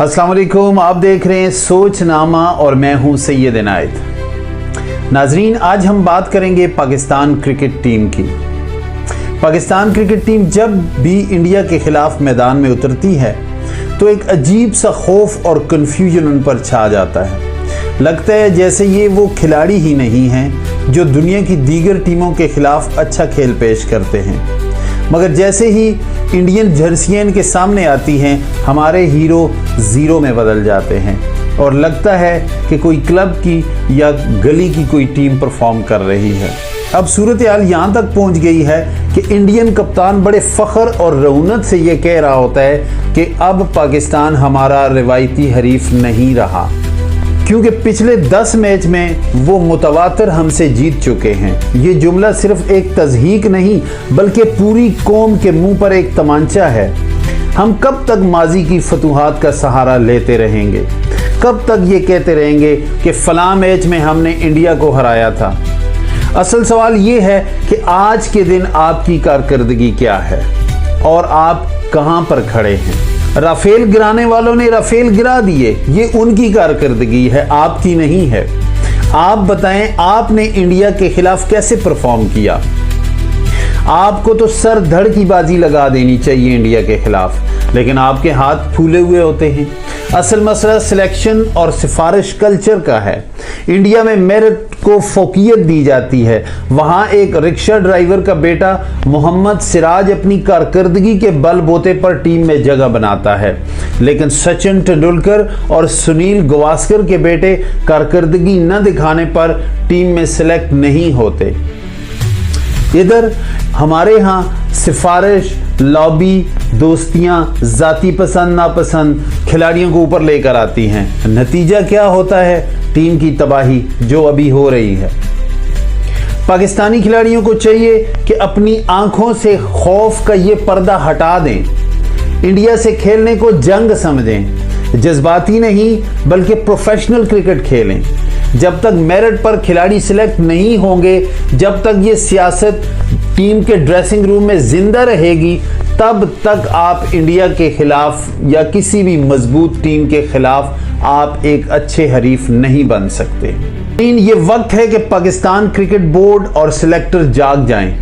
अस्सलाम वालेकुम, आप देख रहे हैं सोचनामा और मैं हूं सैयद इनायत। नाजरीन, आज हम बात करेंगे पाकिस्तान क्रिकेट टीम की। पाकिस्तान क्रिकेट टीम जब भी इंडिया के खिलाफ मैदान में उतरती है तो एक अजीब सा खौफ और कन्फ्यूजन उन पर छा जाता है। लगता है जैसे ये वो खिलाड़ी ही नहीं हैं जो दुनिया की दीगर टीमों के खिलाफ अच्छा खेल पेश करते हैं, मगर जैसे ही इंडियन जर्सियां इनके सामने आती हैं हमारे हीरो ज़ीरो में बदल जाते हैं और लगता है कि कोई क्लब की या गली की कोई टीम परफॉर्म कर रही है। अब सूरत हाल यहाँ तक पहुँच गई है कि इंडियन कप्तान बड़े फ़ख्र और रौनक से ये कह रहा होता है कि अब पाकिस्तान हमारा रिवायती हरीफ नहीं रहा, क्योंकि पिछले 10 मैच में वो मुतवातर हमसे जीत चुके हैं। ये जुमला सिर्फ एक तज़हीक नहीं बल्कि पूरी कौम के मुंह पर एक तमांचा है। हम कब तक माजी की फतूहात का सहारा लेते रहेंगे? कब तक ये कहते रहेंगे कि फ़लाँ मैच में हमने इंडिया को हराया था? असल सवाल ये है कि आज के दिन आपकी कारकर्दगी क्या है और आप कहाँ पर खड़े हैं। राफेल गिराने वालों ने राफेल गिरा दिए, ये उनकी कारकर्दगी है, आपकी नहीं है। आप बताएं, आपने इंडिया के खिलाफ कैसे परफॉर्म किया? आपको तो सर धड़ की बाजी लगा देनी चाहिए इंडिया के खिलाफ, लेकिन आपके हाथ फूले हुए होते हैं। असल मसला सिलेक्शन और सिफारिश कल्चर का है। इंडिया में मेरिट को फोकियत दी जाती है। वहाँ एक रिक्शा ड्राइवर का बेटा मोहम्मद सिराज अपनी कारकर्दगी के बलबूते पर टीम में जगह बनाता है, लेकिन सचिन तेंदुलकर और सुनील गावस्कर के बेटे कारकर्दगी न दिखाने पर टीम में सिलेक्ट नहीं होते। इधर हमारे यहाँ सिफारिश, लॉबी, दोस्तियां, जाती पसंद नापसंद खिलाड़ियों को ऊपर लेकर आती हैं। नतीजा क्या होता है? टीम की तबाही जो अभी हो रही है। पाकिस्तानी खिलाड़ियों को चाहिए कि अपनी आंखों से खौफ का ये पर्दा हटा दें, इंडिया से खेलने को जंग समझें, जज्बाती नहीं बल्कि प्रोफेशनल क्रिकेट खेलें। जब तक मेरिट पर खिलाड़ी सिलेक्ट नहीं होंगे, जब तक ये सियासत टीम के ड्रेसिंग रूम में जिंदा रहेगी, तब तक आप इंडिया के खिलाफ या किसी भी मजबूत टीम के खिलाफ आप एक अच्छे हरीफ नहीं बन सकते। लेकिन ये वक्त है कि पाकिस्तान क्रिकेट बोर्ड और सिलेक्टर जाग जाएं,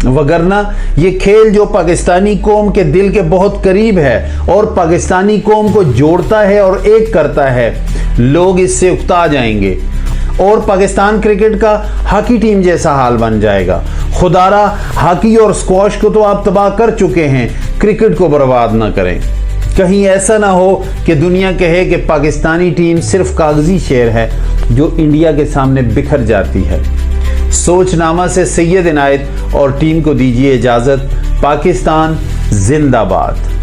वगरना ये खेल जो पाकिस्तानी कौम के दिल के बहुत करीब है और पाकिस्तानी कौम को जोड़ता है और एक करता है, लोग इससे उकता जाएंगे और पाकिस्तान क्रिकेट का हॉकी टीम जैसा हाल बन जाएगा। खुदारा, हॉकी और स्क्वॉश को तो आप तबाह कर चुके हैं, क्रिकेट को बर्बाद ना करें। कहीं ऐसा ना हो कि दुनिया कहे कि पाकिस्तानी टीम सिर्फ कागजी शेर है जो इंडिया के सामने बिखर जाती है। सोचनामा से सैयद इनायत और टीम को दीजिए इजाज़त। पाकिस्तान जिंदाबाद।